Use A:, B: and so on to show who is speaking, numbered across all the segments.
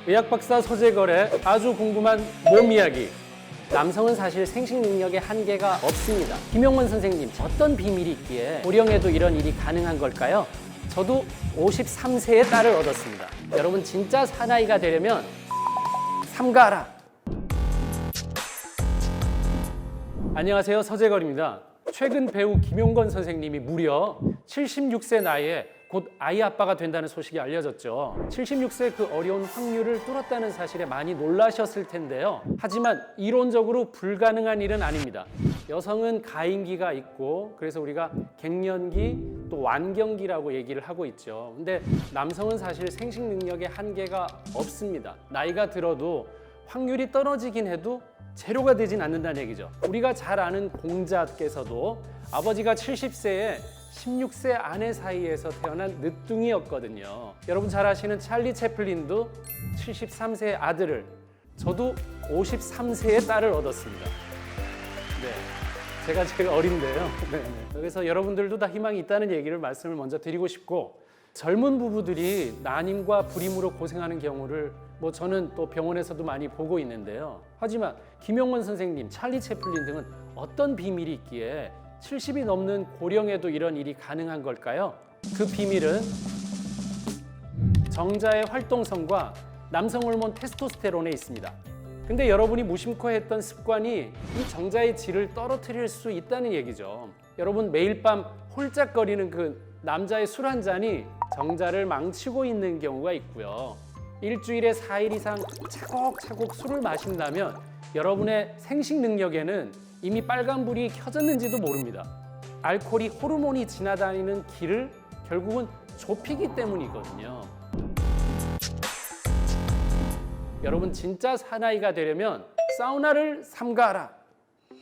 A: 의학박사 서재걸의 아주 궁금한 몸 이야기. 남성은 사실 생식 능력에 한계가 없습니다. 김용원 선생님, 어떤 비밀이 있기에 고령에도 이런 일이 가능한 걸까요? 저도 53세의 딸을 얻었습니다. 여러분, 진짜 사나이가 되려면 삼가하라. 안녕하세요, 서재걸입니다. 최근 배우 김용건 선생님이 무려 76세 나이에 곧 아이 아빠가 된다는 소식이 알려졌죠. 76세 그 어려운 확률을 뚫었다는 사실에 많이 놀라셨을 텐데요. 하지만 이론적으로 불가능한 일은 아닙니다. 여성은 가임기가 있고, 그래서 우리가 갱년기 또 완경기라고 얘기를 하고 있죠. 근데 남성은 사실 생식 능력에 한계가 없습니다. 나이가 들어도 확률이 떨어지긴 해도 제로가 되진 않는다는 얘기죠. 우리가 잘 아는 공자께서도 아버지가 70세에 16세 아내 사이에서 태어난 늦둥이였거든요. 여러분 잘 아시는 찰리 채플린도 73세의 아들을, 저도 53세의 딸을 얻었습니다. 네, 제가 제일 어린데요. 네. 그래서 여러분들도 다 희망이 있다는 얘기를 말씀을 먼저 드리고 싶고, 젊은 부부들이 난임과 불임으로 고생하는 경우를 저는 또 병원에서도 많이 보고 있는데요. 하지만 김용원 선생님, 찰리 채플린 등은 어떤 비밀이 있기에 70이 넘는 고령에도 이런 일이 가능한 걸까요? 그 비밀은 정자의 활동성과 남성 호르몬 테스토스테론에 있습니다. 근데 여러분이 무심코 했던 습관이 이 정자의 질을 떨어뜨릴 수 있다는 얘기죠. 여러분, 매일 밤 홀짝거리는 그 남자의 술 한 잔이 정자를 망치고 있는 경우가 있고요. 일주일에 4일 이상 차곡차곡 술을 마신다면 여러분의 생식 능력에는 이미 빨간불이 켜졌는지도 모릅니다. 알코올이 호르몬이 지나다니는 길을 결국은 좁히기 때문이거든요. 여러분, 진짜 사나이가 되려면 사우나를 삼가하라.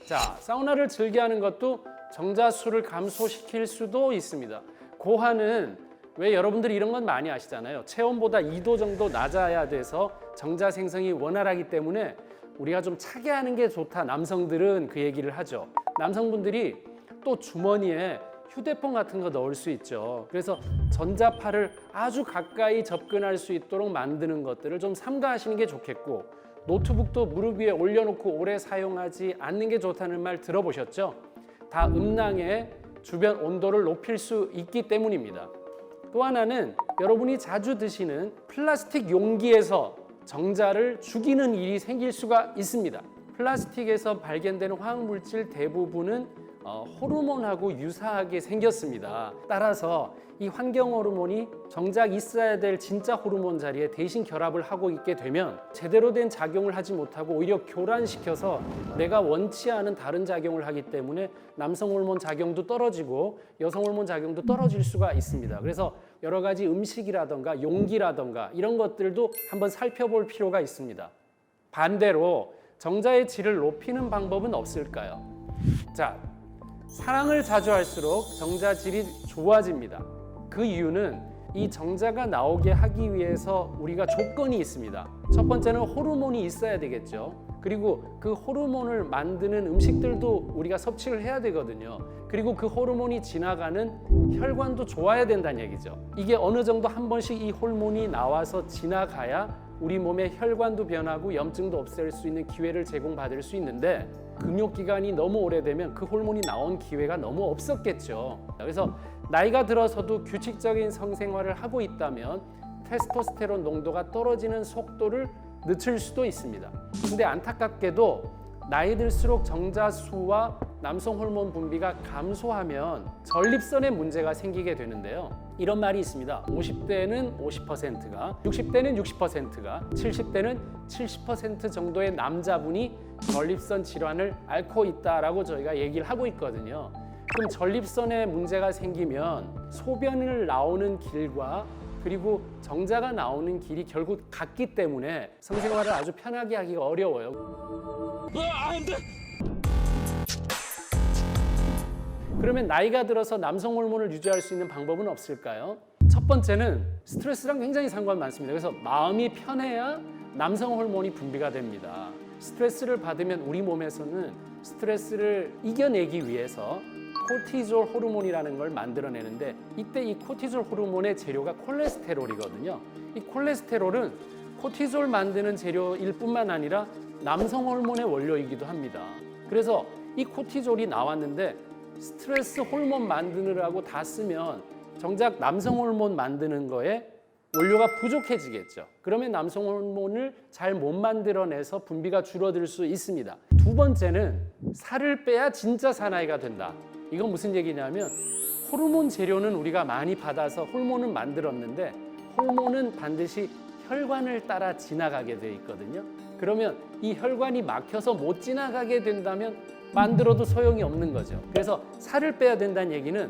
A: 자, 사우나를 즐겨하는 것도 정자수를 감소시킬 수도 있습니다. 고하는, 왜 여러분들이 이런 건 많이 아시잖아요. 체온보다 2도 정도 낮아야 돼서 정자 생성이 원활하기 때문에 우리가 좀 차게 하는 게 좋다, 남성들은 그 얘기를 하죠. 남성분들이 또 주머니에 휴대폰 같은 거 넣을 수 있죠. 그래서 전자파를 아주 가까이 접근할 수 있도록 만드는 것들을 좀 삼가하시는 게 좋겠고, 노트북도 무릎 위에 올려놓고 오래 사용하지 않는 게 좋다는 말 들어보셨죠? 다 음낭에 주변 온도를 높일 수 있기 때문입니다. 또 하나는 여러분이 자주 드시는 플라스틱 용기에서 정자를 죽이는 일이 생길 수가 있습니다. 플라스틱에서 발견되는 화학물질 대부분은 호르몬하고 유사하게 생겼습니다. 따라서 이 환경 호르몬이 정작 있어야 될 진짜 호르몬 자리에 대신 결합을 하고 있게 되면 제대로 된 작용을 하지 못하고 오히려 교란시켜서 내가 원치 않은 다른 작용을 하기 때문에 남성 호르몬 작용도 떨어지고 여성 호르몬 작용도 떨어질 수가 있습니다. 그래서 여러 가지 음식이라던가 용기라던가 이런 것들도 한번 살펴볼 필요가 있습니다. 반대로 정자의 질을 높이는 방법은 없을까요? 자, 사랑을 자주 할수록 정자 질이 좋아집니다. 그 이유는 이 정자가 나오게 하기 위해서 우리가 조건이 있습니다. 첫 번째는 호르몬이 있어야 되겠죠. 그리고 그 호르몬을 만드는 음식들도 우리가 섭취를 해야 되거든요. 그리고 그 호르몬이 지나가는 혈관도 좋아야 된다는 얘기죠. 이게 어느 정도 한 번씩 이 호르몬이 나와서 지나가야 우리 몸의 혈관도 변하고 염증도 없앨 수 있는 기회를 제공받을 수 있는데, 금욕기간이 너무 오래되면 그 호르몬이 나온 기회가 너무 없었겠죠. 그래서 나이가 들어서도 규칙적인 성생활을 하고 있다면 테스토스테론 농도가 떨어지는 속도를 늦출 수도 있습니다. 근데 안타깝게도 나이 들수록 정자수와 남성 호르몬 분비가 감소하면 전립선에 문제가 생기게 되는데요. 이런 말이 있습니다. 50대는 50%가, 60대는 60%가, 70대는 70% 정도의 남자분이 전립선 질환을 앓고 있다라고 저희가 얘기를 하고 있거든요. 그럼 전립선에 문제가 생기면 소변을 나오는 길과 그리고 정자가 나오는 길이 결국 같기 때문에 성생활을 아주 편하게 하기가 어려워요. 안 돼! 그러면 나이가 들어서 남성 호르몬을 유지할 수 있는 방법은 없을까요? 첫 번째는 스트레스랑 굉장히 상관 많습니다. 그래서 마음이 편해야 남성 호르몬이 분비가 됩니다. 스트레스를 받으면 우리 몸에서는 스트레스를 이겨내기 위해서 코티졸 호르몬이라는 걸 만들어내는데, 이때 이 코티졸 호르몬의 재료가 콜레스테롤이거든요. 이 콜레스테롤은 코티졸 만드는 재료일 뿐만 아니라 남성 호르몬의 원료이기도 합니다. 그래서 이 코티졸이 나왔는데 스트레스 호르몬 만드느라고 다 쓰면 정작 남성 호르몬 만드는 거에 원료가 부족해지겠죠. 그러면 남성 호르몬을 잘 못 만들어내서 분비가 줄어들 수 있습니다. 두 번째는 살을 빼야 진짜 사나이가 된다. 이건 무슨 얘기냐면 호르몬 재료는 우리가 많이 받아서 호르몬을 만들었는데 호르몬은 반드시 혈관을 따라 지나가게 돼 있거든요. 그러면 이 혈관이 막혀서 못 지나가게 된다면 만들어도 소용이 없는 거죠. 그래서 살을 빼야 된다는 얘기는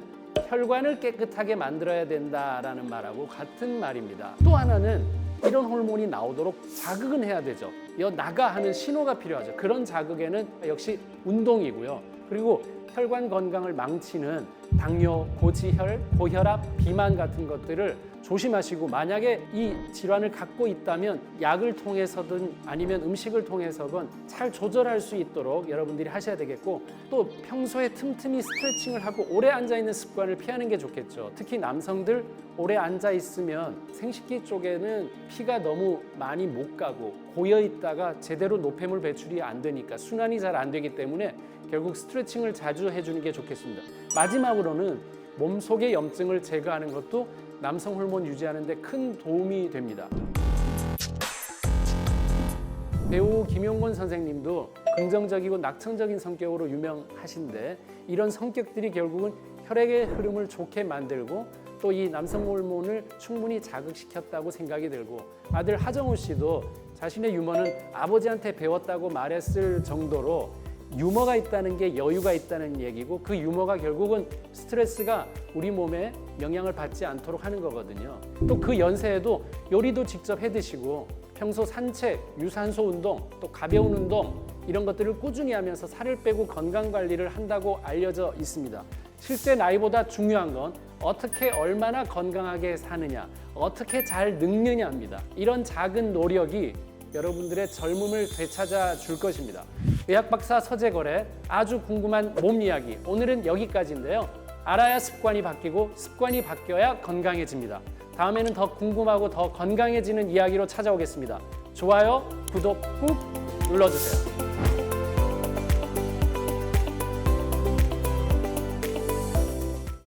A: 혈관을 깨끗하게 만들어야 된다라는 말하고 같은 말입니다. 또 하나는 이런 호르몬이 나오도록 자극은 해야 되죠. 나가 하는 신호가 필요하죠. 그런 자극에는 역시 운동이고요. 그리고 혈관 건강을 망치는 당뇨, 고지혈, 고혈압, 비만 같은 것들을 조심하시고 만약에 이 질환을 갖고 있다면 약을 통해서든 아니면 음식을 통해서건 잘 조절할 수 있도록 여러분들이 하셔야 되겠고 또 평소에 틈틈이 스트레칭을 하고 오래 앉아 있는 습관을 피하는 게 좋겠죠. 특히 남성들 오래 앉아 있으면 생식기 쪽에는 피가 너무 많이 못 가고 고여 있다가 제대로 노폐물 배출이 안 되니까 순환이 잘 안 되기 때문에 결국 스트레칭을 자주 해주는 게 좋겠습니다. 마지막으로는 몸속의 염증을 제거하는 것도 남성 호르몬 유지하는 데 큰 도움이 됩니다. 배우 김용곤 선생님도 긍정적이고 낙천적인 성격으로 유명하신데 이런 성격들이 결국은 혈액의 흐름을 좋게 만들고 또 이 남성 호르몬을 충분히 자극시켰다고 생각이 들고 아들 하정우 씨도 자신의 유머는 아버지한테 배웠다고 말했을 정도로 유머가 있다는 게 여유가 있다는 얘기고 그 유머가 결국은 스트레스가 우리 몸에 영향을 받지 않도록 하는 거거든요. 또 그 연세에도 요리도 직접 해 드시고 평소 산책, 유산소 운동, 또 가벼운 운동 이런 것들을 꾸준히 하면서 살을 빼고 건강 관리를 한다고 알려져 있습니다. 실제 나이보다 중요한 건 어떻게 얼마나 건강하게 사느냐, 어떻게 잘 늙느냐입니다. 이런 작은 노력이 여러분들의 젊음을 되찾아 줄 것입니다. 의학박사 서재걸의 아주 궁금한 몸 이야기 오늘은 여기까지인데요. 알아야 습관이 바뀌고 습관이 바뀌어야 건강해집니다. 다음에는 더 궁금하고 더 건강해지는 이야기로 찾아오겠습니다. 좋아요, 구독 꾹 눌러주세요.